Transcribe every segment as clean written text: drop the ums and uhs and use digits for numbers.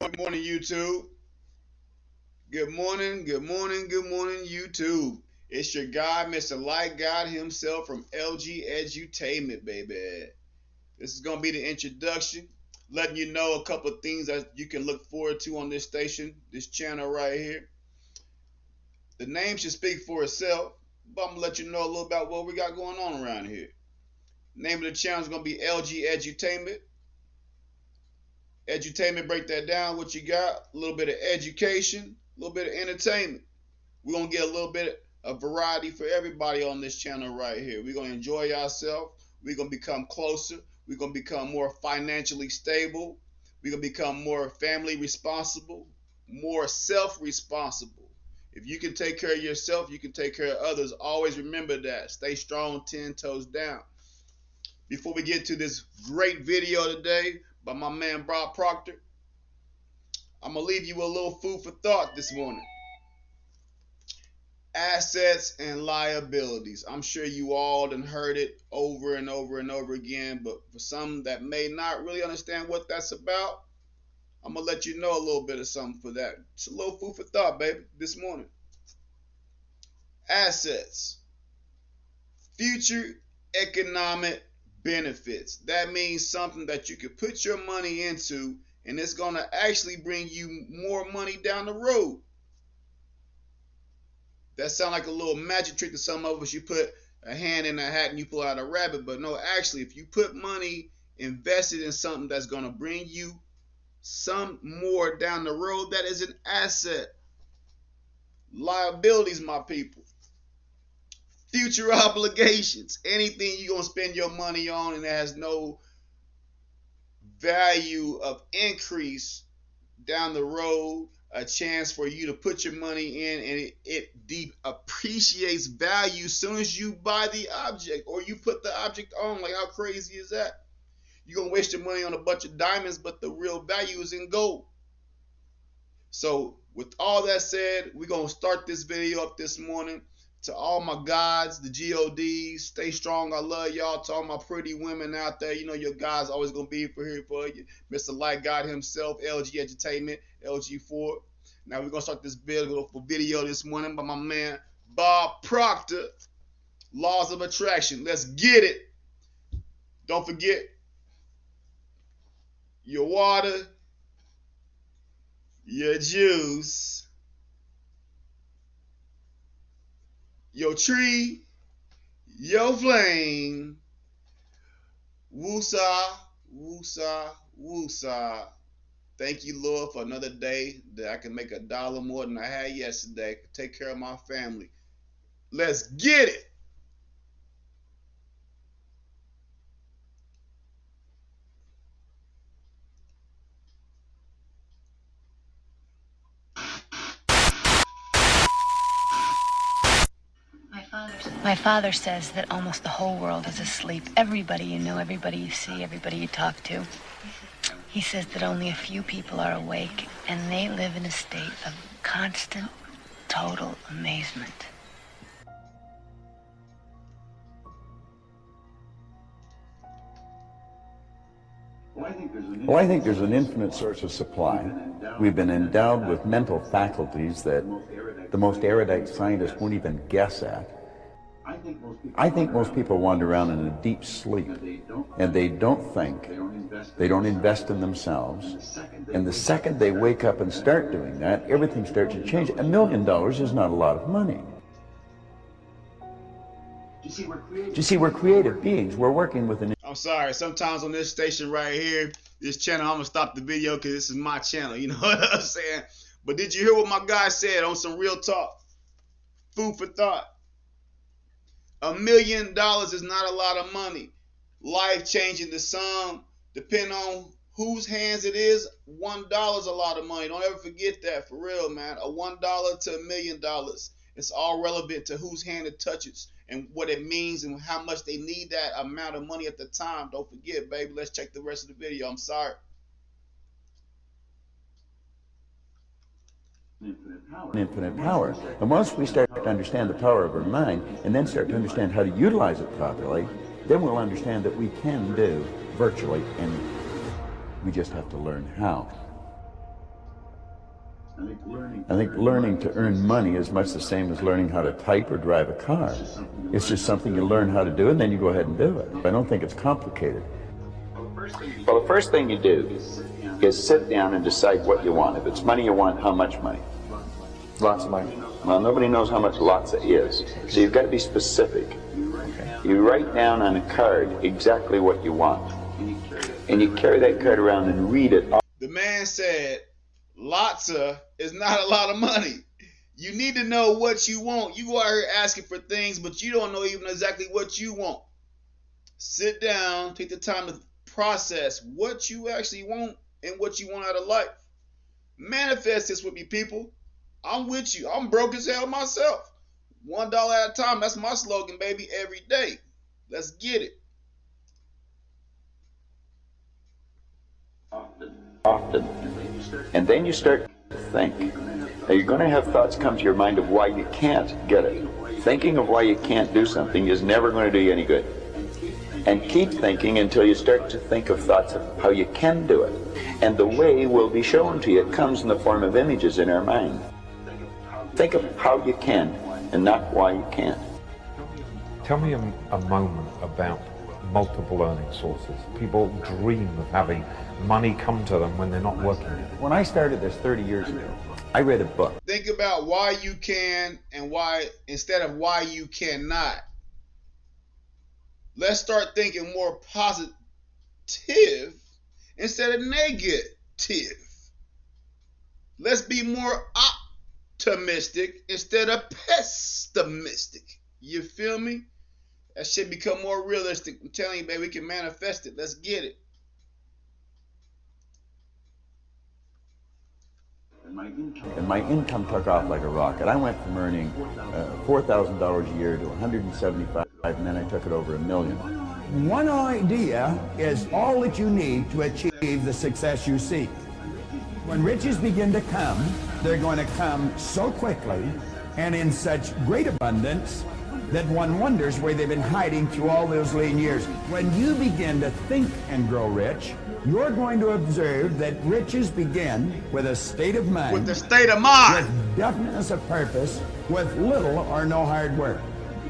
Good morning, YouTube. Good morning, good morning, good morning, YouTube. It's your guy, Mr. Light God himself from LG Edutainment, baby. This is going to be the introduction, letting you know a couple of things that you can look forward to on this station, this channel right here. The name should speak for itself, but I'm going to let you know a little about what we got going on around here. Name of the channel is going to be LG Edutainment. Edutainment, break that down. What you got? A little bit of education, a little bit of entertainment. We're going to get a little bit of variety for everybody on this channel right here. We're going to enjoy ourselves. We're going to become closer. We're going to become more financially stable. We're going to become more family responsible, more self-responsible. If you can take care of yourself, you can take care of others. Always remember that. Stay strong, 10 toes down. Before we get to this great video today by my man Bob Proctor, I'm going to leave you with a little food for thought this morning. Assets and liabilities. I'm sure you all done heard it over and over and over again, but for some that may not really understand what that's about, I'm going to let you know a little bit of something for that. It's a little food for thought, baby, this morning. Assets. Future economic benefits. That means something that you could put your money into and it's going to actually bring you more money down the road. That sounds like a little magic trick to some of us. You put a hand in a hat and you pull out a rabbit. But no, actually, if you put money invested in something that's going to bring you some more down the road, that is an asset. Liabilities, my people. Future obligations. Anything you're going to spend your money on and it has no value of increase down the road, a chance for you to put your money in and it appreciates value as soon as you buy the object or you put the object on. Like, how crazy is that? You're going to waste your money on a bunch of diamonds, but the real value is in gold. So with all that said, we're going to start this video up this morning. To all my gods, the GODs, stay strong. I love y'all. To all my pretty women out there, you know your guys always going to be here for you. Mr. Light God himself, LG Edutainment, LG4. Now we're going to start this video this morning by my man, Bob Proctor. Laws of attraction. Let's get it. Don't forget your water, your juice, your tree, your flame. Woosah, woosah, woosah. Thank you, Lord, for another day that I can make $1 more than I had yesterday. Take care of my family. Let's get it. My father says that almost the whole world is asleep. Everybody you know, everybody you see, everybody you talk to. He says that only a few people are awake, and they live in a state of constant, total amazement. Well, I think there's an infinite source of supply. We've been endowed with mental faculties that the most erudite scientists won't even guess at. I think most people wander around in a deep sleep, and they don't think, they don't invest in themselves, and the second they wake up and start doing that, everything starts to change. $1 million is not a lot of money. You see, we're creative beings. We're working with an... I'm sorry, sometimes on this station right here, this channel, I'm going to stop the video because this is my channel, you know what I'm saying? But did you hear what my guy said on some real talk? Food for thought. $1 million is not a lot of money. Life changing to some, depending on whose hands it is, $1 is a lot of money. Don't ever forget that, for real, man. A $1 to $1 million. It's all relevant to whose hand it touches and what it means and how much they need that amount of money at the time. Don't forget, baby. Let's check the rest of the video. I'm sorry. Infinite power. And once we start to understand the power of our mind and then start to understand how to utilize it properly, then we'll understand that we can do virtually anything. We just have to learn how. I think learning to earn money is much the same as learning how to type or drive a car. It's just something you learn how to do and then you go ahead and do it. I don't think it's complicated. Well, the first thing you do is sit down and decide what you want. If it's money you want, how much money? Lots of money. Well, nobody knows how much lots is, so you've got to be specific. You write down on a card exactly what you want, and you carry that card around and read it. The man said, L.Y.T.E is not a lot of money. You need to know what you want. You go out here asking for things, but you don't know even exactly what you want. Sit down, take the time to process what you actually want and what you want out of life. Manifest this with me, people. I'm with you. I'm broke as hell myself. $1 at a time. That's my slogan, baby, every day. Let's get it. Often. And then you start to think. Now you're going to have thoughts come to your mind of why you can't get it. Thinking of why you can't do something is never going to do you any good. And keep thinking until you start to think of thoughts of how you can do it. And the way will be shown to you. It comes in the form of images in our mind. Think of how you can and not why you can't. Tell me a moment about multiple earning sources. People dream of having money come to them when they're not working. When I started this 30 years ago, I read a book. Think about why you can and why instead of why you cannot. Let's start thinking more positive instead of negative. Let's be more optimistic instead of pessimistic. You feel me? That shit become more realistic. I'm telling you, baby, we can manifest it. Let's get it. And my income took off like a rocket. I went from earning $4,000 a year to $175, and then I took it over $1 million. One idea is all that you need to achieve the success you seek. When riches begin to come, they're going to come so quickly and in such great abundance that one wonders where they've been hiding through all those lean years. When you begin to think and grow rich, you're going to observe that riches begin with a state of mind. With the state of mind. With definiteness of purpose, with little or no hard work.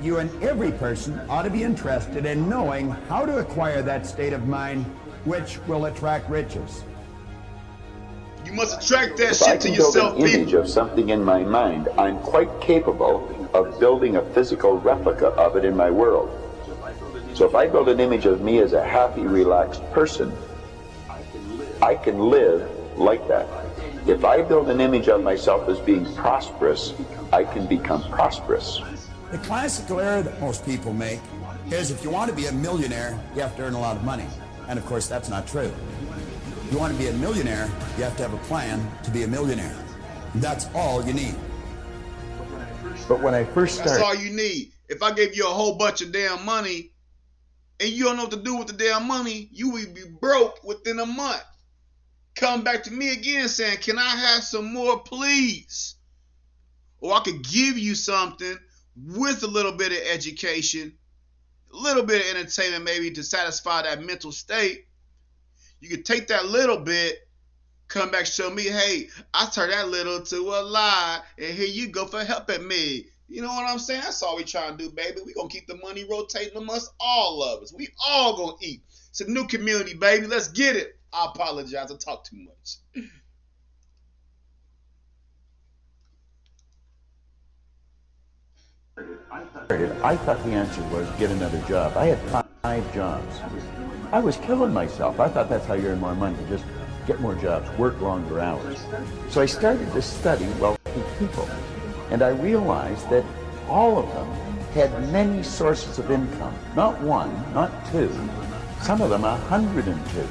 You and every person ought to be interested in knowing how to acquire that state of mind, which will attract riches. You must attract that If I shit to can build yourself, an image people. of something in my mind, I'm quite capable of building a physical replica of it in my world. So if I build an image of me as a happy, relaxed person, I can live like that. If I build an image of myself as being prosperous, I can become prosperous. The classical error that most people make is if you want to be a millionaire, you have to earn a lot of money. And of course, that's not true. If you want to be a millionaire, you have to have a plan to be a millionaire. That's all you need. But when I first That's started, all you need. If I gave you a whole bunch of damn money and you don't know what to do with the damn money, you would be broke within a month. Come back to me again saying, can I have some more, please? Or I could give you something with a little bit of education, a little bit of entertainment maybe to satisfy that mental state. You could take that little bit, come back, show me, hey, I turned that little to a lot, and here you go for helping me. You know what I'm saying? That's all we trying to do, baby. We gonna keep the money rotating amongst all of us. We all gonna eat. It's a new community, baby. Let's get it. I apologize. I talk too much. I thought the answer was get another job. I had 5 jobs. I was killing myself. I thought that's how you earn more money, just get more jobs, work longer hours. So I started to study wealthy people, and I realized that all of them had many sources of income. Not one, not two, some of them 102.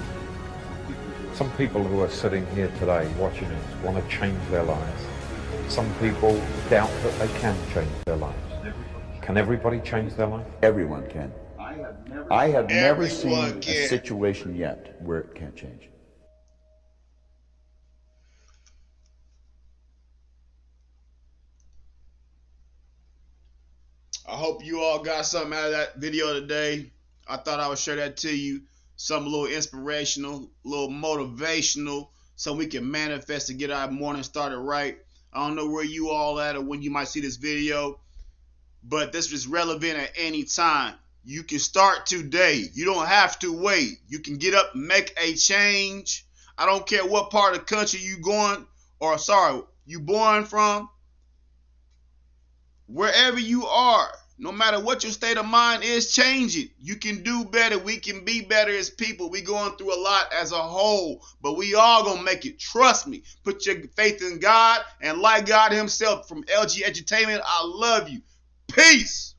Some people who are sitting here today watching us want to change their lives. Some people doubt that they can change their lives. Can everybody change their life? Everyone can. I have never Everyone seen can. a situation yet where it can't change. I hope you all got something out of that video today. I thought I would share that to you. Something a little inspirational, a little motivational, so we can manifest to get our morning started right. I don't know where you all at or when you might see this video, but this is relevant at any time. You can start today. You don't have to wait. You can get up and make a change. I don't care what part of the country you born from. Wherever you are, no matter what your state of mind is, change it. You can do better. We can be better as people. We going through a lot as a whole, but we all gonna make it. Trust me. Put your faith in God and like God himself. From LG Edutainment, I love you. Peace.